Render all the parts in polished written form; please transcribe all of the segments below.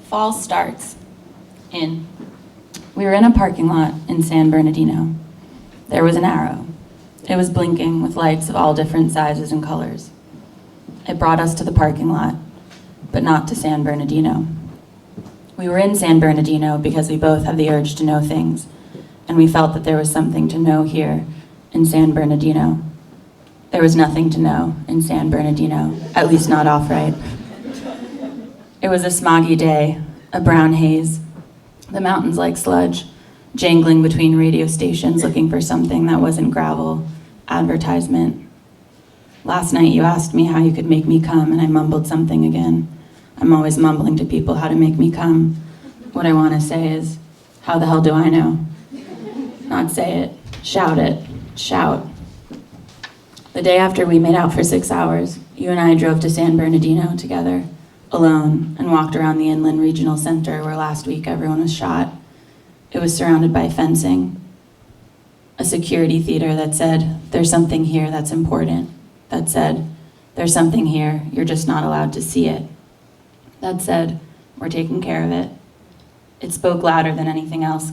Fall starts we were in a parking lot in San Bernardino. There was an arrow. It was blinking with lights of all different sizes and colors. It brought us to the parking lot, but not to San Bernardino. We were in San Bernardino because we both have the urge to know things, and we felt that there was something to know here in San Bernardino. There was nothing to know in San Bernardino, at least not off-right. It was a smoggy day, a brown haze, the mountains like sludge, jangling between radio stations looking for something that wasn't gravel, advertisement. Last night you asked me how you could make me come, and I mumbled something again. I'm always mumbling to people how to make me come. What I want to say is, how the hell do I know? Not say it, shout. The day after we made out for 6 hours, you and I drove to San Bernardino together, alone, and walked around the Inland Regional Center where last week everyone was shot. It was surrounded by fencing, a security theater that said, there's something here that's important, that said, there's something here, you're just not allowed to see it, that said, we're taking care of it. It spoke louder than anything else,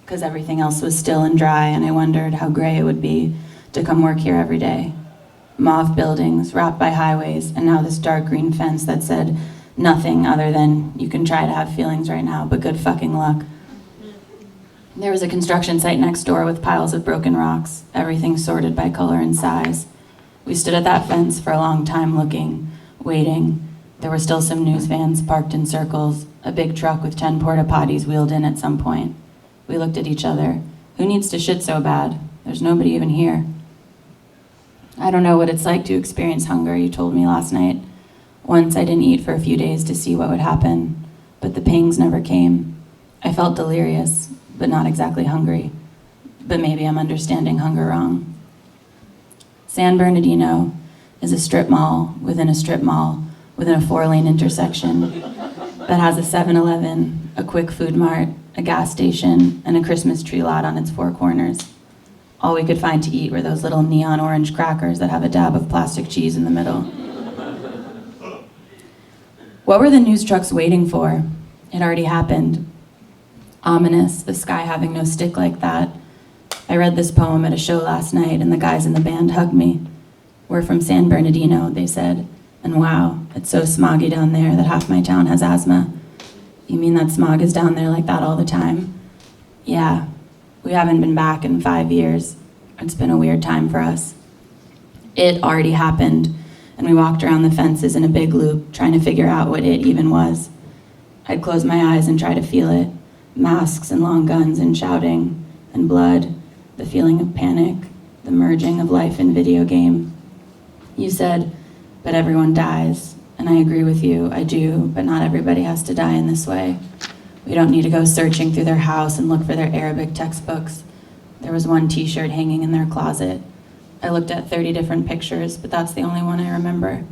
because everything else was still and dry, and I wondered how gray it would be to come work here every day. Mauve buildings wrapped by highways, and now this dark green fence that said nothing other than, you can try to have feelings right now, but good fucking luck. There was a construction site next door with piles of broken rocks, everything sorted by color and size. We stood at that fence for a long time looking, waiting. There were still some news vans parked in circles, a big truck with 10 porta potties wheeled in at some point. We looked at each other. Who needs to shit so bad? There's nobody even here. I don't know what it's like to experience hunger, you told me last night. Once I didn't eat for a few days to see what would happen, but the pangs never came. I felt delirious, but not exactly hungry. But maybe I'm understanding hunger wrong. San Bernardino is a strip mall within a strip mall within a 4-lane intersection that has a 7-Eleven, a quick food mart, a gas station, and a Christmas tree lot on its 4 corners. All we could find to eat were those little neon orange crackers that have a dab of plastic cheese in the middle. What were the news trucks waiting for? It already happened. Ominous, the sky having no stick like that. I read this poem at a show last night, and the guys in the band hugged me. We're from San Bernardino, they said, and wow, it's so smoggy down there that half my town has asthma. You mean that smog is down there like that all the time? Yeah, we haven't been back in 5 years. It's been a weird time for us. It already happened, and we walked around the fences in a big loop, trying to figure out what it even was. I'd close my eyes and try to feel it. Masks and long guns and shouting and blood, the feeling of panic, the merging of life and video game. You said, but everyone dies, and I agree with you, I do, but not everybody has to die in this way. We don't need to go searching through their house and look for their Arabic textbooks. There was one t-shirt hanging in their closet. I looked at 30 different pictures, but that's the only one I remember.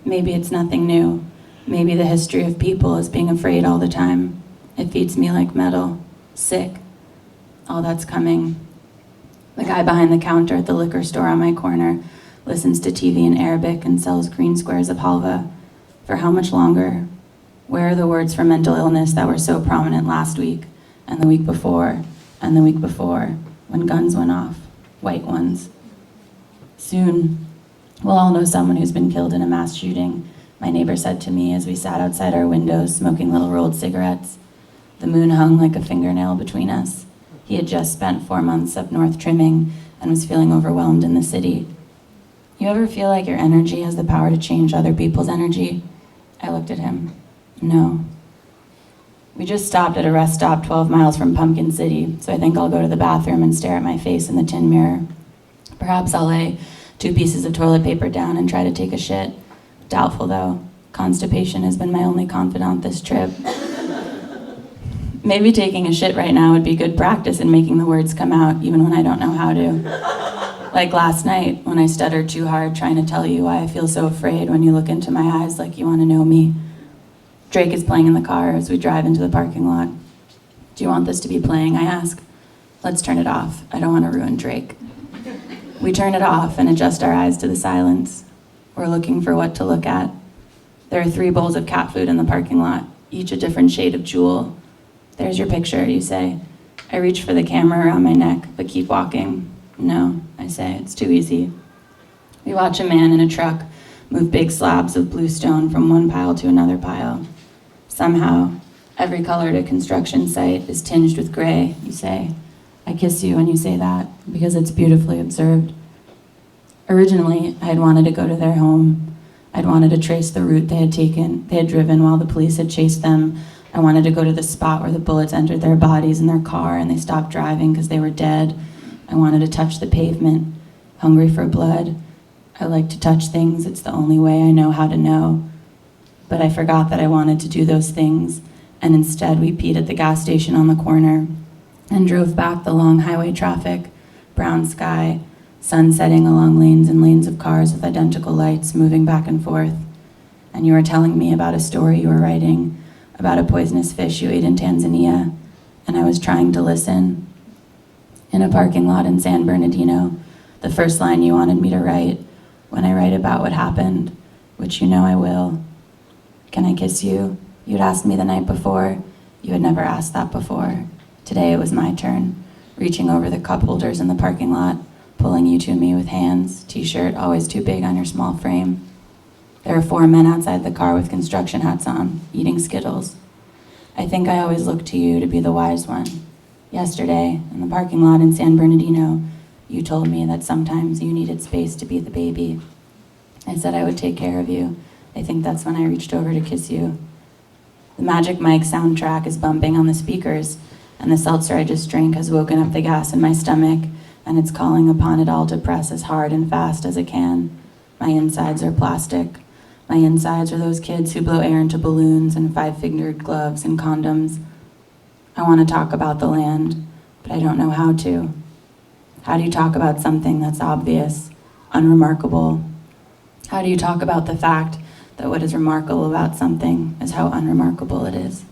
Maybe it's nothing new. Maybe the history of people is being afraid all the time. It feeds me like metal. Sick. All that's coming. The guy behind the counter at the liquor store on my corner listens to TV in Arabic and sells green squares of halva. For how much longer? Where are the words for mental illness that were so prominent last week, and the week before, and the week before, when guns went off? White ones. Soon, we'll all know someone who's been killed in a mass shooting, my neighbor said to me as we sat outside our windows smoking little rolled cigarettes. The moon hung like a fingernail between us. He had just spent 4 months up north trimming and was feeling overwhelmed in the city. You ever feel like your energy has the power to change other people's energy? I looked at him. No. We just stopped at a rest stop 12 miles from Pumpkin City, so I think I'll go to the bathroom and stare at my face in the tin mirror. Perhaps I'll lay 2 pieces of toilet paper down and try to take a shit. Doubtful, though. Constipation has been my only confidant this trip. Maybe taking a shit right now would be good practice in making the words come out, even when I don't know how to. Like last night, when I stuttered too hard trying to tell you why I feel so afraid when you look into my eyes like you want to know me. Drake is playing in the car as we drive into the parking lot. Do you want this to be playing, I ask. Let's turn it off. I don't want to ruin Drake. We turn it off and adjust our eyes to the silence. We're looking for what to look at. There are 3 bowls of cat food in the parking lot. each a different shade of jewel. There's your picture, you say. I reach for the camera around my neck, but keep walking. No, I say, it's too easy. We watch a man in a truck move big slabs of blue stone from one pile to another pile. Somehow, every color at a construction site is tinged with gray, you say. I kiss you when you say that, because it's beautifully observed. Originally, I had wanted to go to their home. I'd wanted to trace the route they had driven while the police had chased them. I wanted to go to the spot where the bullets entered their bodies in their car and they stopped driving because they were dead. I wanted to touch the pavement, hungry for blood. I like to touch things, it's the only way I know how to know. But I forgot that I wanted to do those things, and instead we peed at the gas station on the corner and drove back the long highway traffic, brown sky, sun setting along lanes and lanes of cars with identical lights moving back and forth. And you were telling me about a story you were writing, about a poisonous fish you ate in Tanzania, and I was trying to listen. In a parking lot in San Bernardino, the first line you wanted me to write, when I write about what happened, which you know I will. Can I kiss you? You'd asked me the night before. You had never asked that before. Today it was my turn, reaching over the cup holders in the parking lot, pulling you to me with hands, t-shirt always too big on your small frame. There are 4 men outside the car with construction hats on, eating Skittles. I think I always look to you to be the wise one. Yesterday, in the parking lot in San Bernardino, you told me that sometimes you needed space to be the baby. I said I would take care of you. I think that's when I reached over to kiss you. The Magic Mike soundtrack is bumping on the speakers, and the seltzer I just drank has woken up the gas in my stomach, and it's calling upon it all to press as hard and fast as it can. My insides are plastic. My insides are those kids who blow air into balloons and 5-fingered gloves and condoms. I want to talk about the land, but I don't know how to. How do you talk about something that's obvious, unremarkable? How do you talk about the fact that what is remarkable about something is how unremarkable it is?